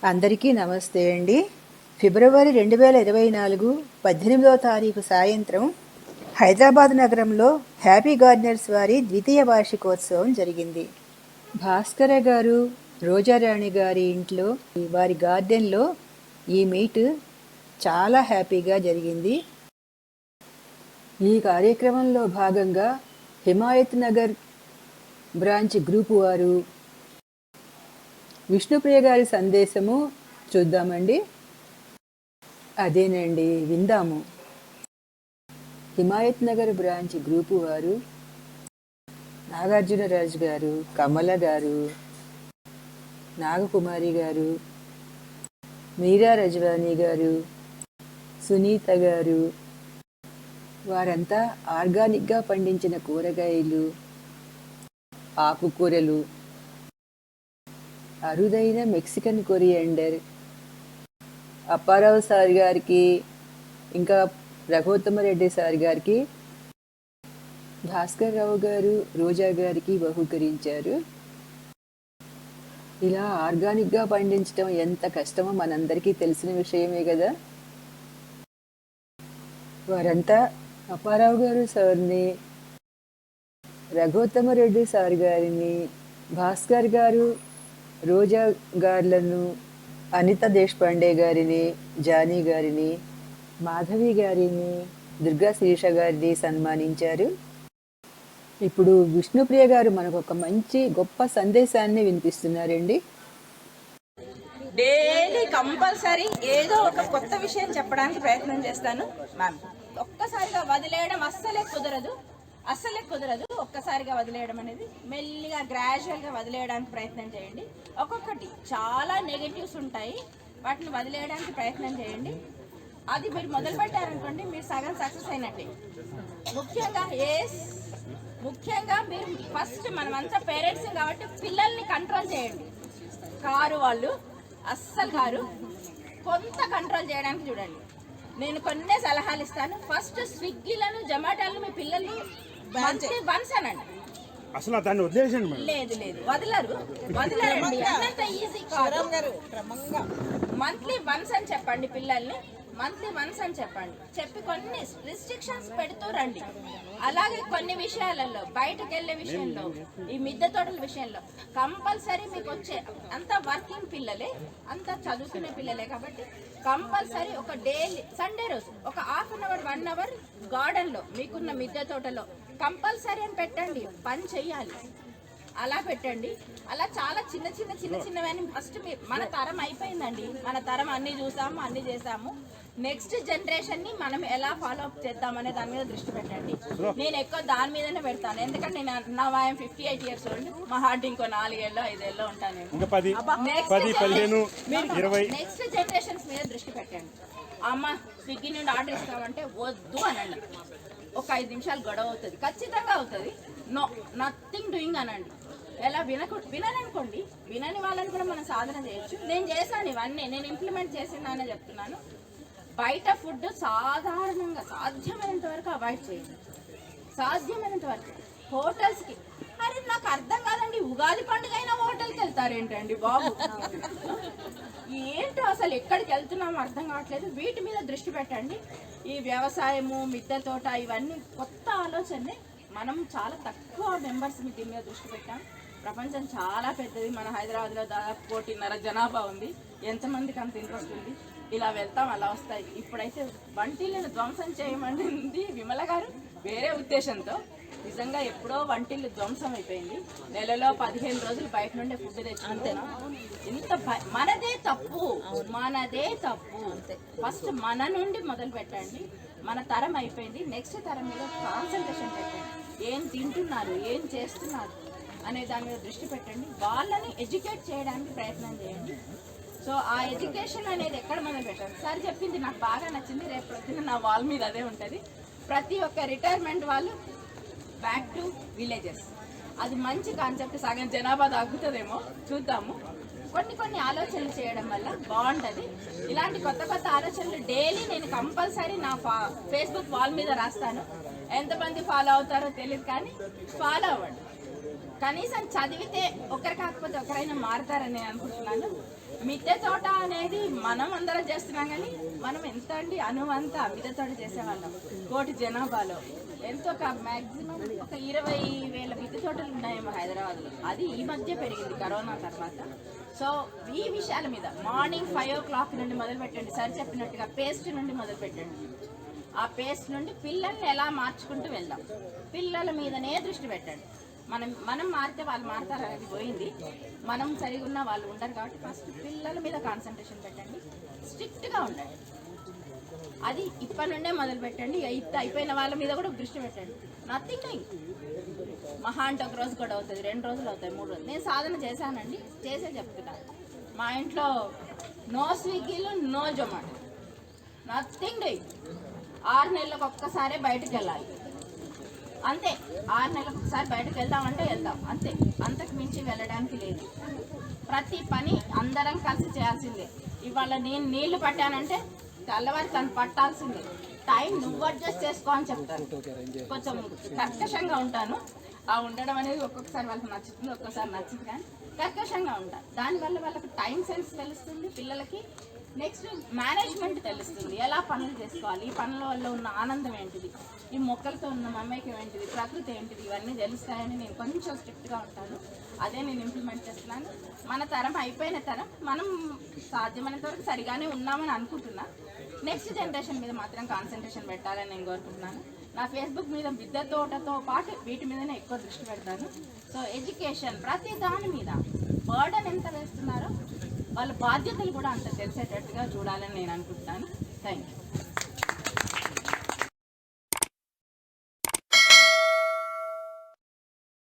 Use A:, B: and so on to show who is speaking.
A: అందరికీ నమస్తే అండి. ఫిబ్రవరి 2024 18వ తారీఖు సాయంత్రం హైదరాబాద్ నగరంలో హ్యాపీ గార్డెనర్స్ వారి ద్వితీయ వార్షికోత్సవం జరిగింది. భాస్కర గారు, రోజారాణి గారి ఇంట్లో వారి గార్డెన్లో ఈ మీట్ చాలా హ్యాపీగా జరిగింది. ఈ కార్యక్రమంలో భాగంగా హిమాయత్ నగర్ బ్రాంచ్ గ్రూపు వారు విష్ణుప్రియ గారి సందేశము చూద్దామండి. అదేనండి, విందాము. హిమాయత్ నగర్ బ్రాంచ్ గ్రూపు వారు నాగార్జునరాజు గారు, కమల గారు, నాగకుమారి గారు, మీరా రజవానీ గారు, సునీత గారు వారంతా ఆర్గానిక్గా పండించిన కూరగాయలు, ఆకుకూరలు, అరుదైన మెక్సికన్ కొరియండర్, అప్పారావు సార్ గారికి ఇంకా రఘోత్తమరెడ్డి సార్ గారికి, భాస్కర్ రావు గారు, రోజా గారికి బహుకరించారు. ఇలా ఆర్గానిక్గా పండించడం ఎంత కష్టమో మనందరికీ తెలిసిన విషయమే కదా. వారంతా అప్పారావు గారు సార్ని, రఘోత్తమరెడ్డి సార్ గారిని, భాస్కర్ గారు, రోజా గార్లను, అనిత దేశపాండే గారిని, జానీ గారిని, మాధవి గారిని, దుర్గా శిరీష గారిని సన్మానించారు. ఇప్పుడు విష్ణుప్రియ గారు మనకు ఒక మంచి గొప్ప సందేశాన్ని వినిపిస్తున్నారండి.
B: డైలీ కంపల్సరీ ఏదో ఒక కొత్త విషయం చెప్పడానికి ప్రయత్నం చేస్తాను మ్యామ్. ఒక్కసారిగా వదిలేయడం అస్సలే కుదరదు. ఒక్కసారిగా వదిలేయడం అనేది మెల్లిగా గ్రాడ్యువల్గా వదిలేయడానికి ప్రయత్నం చేయండి. ఒక్కొక్కటి చాలా నెగటివ్స్ ఉంటాయి, వాటిని వదిలేయడానికి ప్రయత్నం చేయండి. అది మీరు మొదలు పెట్టారనుకోండి, మీరు సగం సక్సెస్ అయినట్టే. ముఖ్యంగా మీరు ఫస్ట్ మనమంతా పేరెంట్స్ కాబట్టి పిల్లల్ని కంట్రోల్ చేయండి. వాళ్ళు అస్సలు కొంత కంట్రోల్ చేయడానికి చూడండి. నేను కొన్ని సలహాలు ఇస్తాను. ఫస్ట్ స్విగ్గీలను, జొమాటోలను మీ పిల్లలు వన్స్ అనండి.
C: అసలు దాన్ని వదిలేసండి. లేదు
B: వదిలేరండి, అంత ఈజీ కాదు. మంత్లీ వన్స్ అని చెప్పండి పిల్లల్ని, చెప్పి కొన్ని రిస్ట్రిక్షన్స్ పెడుతూ రండి. అలాగే కొన్ని విషయాలలో, బయటకు వెళ్ళే విషయంలో, ఈ మిద్దె తోటల విషయంలో కంపల్సరీ మీకు వచ్చే అంత వర్కింగ్ పిల్లలే, అంత చదువుకునే పిల్లలే కాబట్టి కంపల్సరీ ఒక డైలీ సండే రోజు ఒక హాఫ్ అన్ అవర్ 1 అవర్ గార్డెన్లో మీకున్న మిద్దె తోటలో కంపల్సరీ అని పెట్టండి. పని చెయ్యాలి, అలా పెట్టండి. అలా చాలా చిన్నవన్నీ ఫస్ట్ మన తరం అయిపోయిందండి. మన తరం అన్ని చూసాము, అన్ని చేసాము. నెక్స్ట్ జనరేషన్ ని మనం ఎలా ఫాలో అప్ చేద్దామనే దాని మీద దృష్టి పెట్టండి. నేను ఎక్కువ దాని మీదనే పెడతాను, ఎందుకంటే నేను నా 58 years old. మా హార్ట్ ఇంకో 4 ఏళ్ళు 5 ఏళ్ళు ఉంటాను. నెక్స్ట్ జనరేషన్స్ మీద దృష్టి పెట్టండి. అమ్మ స్విగ్గీ నుండి ఆర్డర్ ఇస్తామంటే వద్దు అనండి. ఒక 5 నిమిషాలు గొడవ అవుతుంది, ఖచ్చితంగా అవుతుంది. నో, నథింగ్ డూయింగ్ అనండి. ఎలా విననుకోండి, వినని వాళ్ళని కూడా మనం సాధన చేయొచ్చు. నేను చేశాను, ఇవన్నీ నేను ఇంప్లిమెంట్ చేసిందానే చెప్తున్నాను. బయట ఫుడ్ సాధారణంగా సాధ్యమైనంత వరకు అవాయిడ్ చేయండి. సాధ్యమైనంత వరకు హోటల్స్కి, అరే నాకు అర్థం కాదండి, ఉగాది పండుగ అయినా హోటల్కి వెళ్తారేంటండి బాబు? ఏంటో అసలు ఎక్కడికి వెళ్తున్నామో అర్థం కావట్లేదు. వీటి మీద దృష్టి పెట్టండి. ఈ వ్యవసాయము, మిద్దె తోట ఇవన్నీ కొత్త ఆలోచనే. మనం చాలా తక్కువ మెంబర్స్ దీని మీద దృష్టి పెట్టాం. ప్రపంచం చాలా పెద్దది. మన హైదరాబాద్లో దాదాపు 1.5 జనాభా ఉంది. ఎంతమందికి అంత ఇంట్రెస్ట్ ఉంది? ఇలా వెళ్తాం, అలా వస్తాయి. ఇప్పుడైతే వంటిల్ని ధ్వంసం చేయమంటుంది విమల గారు వేరే ఉద్దేశంతో. నిజంగా ఎప్పుడో వంటిల్లు ధ్వంసం అయిపోయింది. నెలలో 15 రోజులు బయట నుండే ఫుడ్ తెచ్చుకుంటున్నాం. ఇంత మనదే తప్పు. ఫస్ట్ మన నుండి మొదలు పెట్టండి. మన తరం అయిపోయింది, నెక్స్ట్ తరం మీద కాన్సన్ట్రేషన్ పెట్టండి. ఏం తింటున్నారు, ఏం చేస్తున్నారు అనే దాని మీద దృష్టి పెట్టండి. వాళ్ళని ఎడ్యుకేట్ చేయడానికి ప్రయత్నం చేయండి. సో ఆ ఎడ్యుకేషన్ అనేది ఎక్కడ మొదలు పెట్టాలి? సార్ చెప్పింది నాకు బాగా నచ్చింది. రేపు ప్రొద్దున నా వాల్ మీద అదే ఉంటుంది. ప్రతి ఒక్క రిటైర్మెంట్ వాళ్ళు బ్యాక్ టు విలేజెస్, అది మంచి కాన్సెప్ట్. సగం జనాభా తగ్గుతుందేమో, చూద్దాము. కొన్ని ఆలోచనలు చేయడం వల్ల బాగుంటుంది. ఇలాంటి కొత్త ఆలోచనలు డైలీ నేను కంపల్సరీ నా ఫేస్బుక్ వాల్ మీద రాస్తాను. ఎంతమంది ఫాలో అవుతారో తెలియదు, కానీ ఫాలో అవ్వండి. కనీసం చదివితే ఒకరు కాకపోతే ఒకరైనా మారుతారని అనుకుంటున్నాను. మిద్దె తోట అనేది మనం అందరం చేస్తున్నాం, కానీ మనం ఎంత అండి అనువంతా మిద్దె తోట చేసేవాళ్ళం. 1 కోటి జనాభాలో ఎంతో ఒక మ్యాక్సిమం ఒక 20,000 మిద్దె తోటలు ఉన్నాయేమో హైదరాబాద్లో. అది ఈ మధ్య పెరిగింది కరోనా తర్వాత. సో ఈ విషయాల మీద మార్నింగ్ 5 o'clock నుండి మొదలు పెట్టండి. సార్ చెప్పినట్టుగా పేస్ట్ నుండి మొదలు పెట్టండి. ఆ పేస్ట్ నుండి పిల్లల్ని ఎలా మార్చుకుంటూ వెళ్దాం, పిల్లల మీదనే దృష్టి పెట్టండి. మనం మారితే వాళ్ళు మారుతారు అనేది పోయింది. మనం సరిగా ఉన్న వాళ్ళు ఉండరు కాబట్టి ఫస్ట్ పిల్లల మీద కాన్సన్ట్రేషన్ పెట్టండి, స్ట్రిక్ట్గా ఉండండి. అది ఇప్పటి నుండే మొదలు పెట్టండి. అయిపోయిన వాళ్ళ మీద కూడా దృష్టి పెట్టండి. Nothing doing. మహా అంటే 1 రోజు కూడా అవుతుంది, 2 రోజులు అవుతాయి, 3 రోజులు. నేను సాధన చేశానండి, చేసే చెప్తున్నాను. మా ఇంట్లో నో స్విగ్గీలు, నో జొమాటో, నథింగ్ డూయింగ్. 6 నెలలకు ఒక్కసారే బయటకు వెళ్ళాలి అంతే. 6 నెలలకు ఒకసారి బయటకు వెళ్దామంటే వెళ్దాం అంతే, అంతకు మించి వెళ్ళడానికి లేదు. ప్రతి పని అందరం కలిసి చేయాల్సిందే. ఇవాళ నేను నీళ్లు పట్టానంటే తెల్లవారి తను పట్టాల్సిందే. టైం నువ్వు అడ్జస్ట్ చేసుకో అని చెప్తాను. కొంచెం కర్కశంగా ఉంటాను. ఆ ఉండడం అనేది ఒక్కొక్కసారి వాళ్ళకి నచ్చుతుంది, ఒక్కొక్కసారి నచ్చుతుంది, కానీ కర్కశంగా ఉంటాను. దానివల్ల వాళ్ళకి టైం సెన్స్ తెలుస్తుంది, పిల్లలకి నెక్స్ట్ మేనేజ్మెంట్ తెలుస్తుంది. ఎలా పనులు చేసుకోవాలి, ఈ పనుల వల్ల ఉన్న ఆనందం ఏంటిది, ఈ మొక్కలతో ఉన్న మమేకం ఏంటిది, ప్రకృతి ఏంటిది, ఇవన్నీ తెలుస్తాయని నేను కొంచెం స్ట్రిక్ట్గా ఉంటాను. అదే నేను ఇంప్లిమెంట్ చేస్తున్నాను. మన తరం అయిపోయిన తరం, మనం సాధ్యమైనంత వరకు సరిగానే ఉన్నామని అనుకుంటున్నా. నెక్స్ట్ జనరేషన్ మీద మాత్రం కాన్సన్ట్రేషన్ పెట్టాలని నేను కోరుకుంటున్నాను. నా ఫేస్బుక్ మీద మిద్దె తోటతో పాటు వీటి మీదనే ఎక్కువ దృష్టి పెడతాను. సో ఎడ్యుకేషన్ ప్రతి దాని మీద బర్డన్ ఎంత వేస్తున్నారో వాళ్ళ బాధ్యతలు కూడా అంత తెలిసేటట్టుగా చూడాలని నేను అనుకుంటున్నాను. Thank you.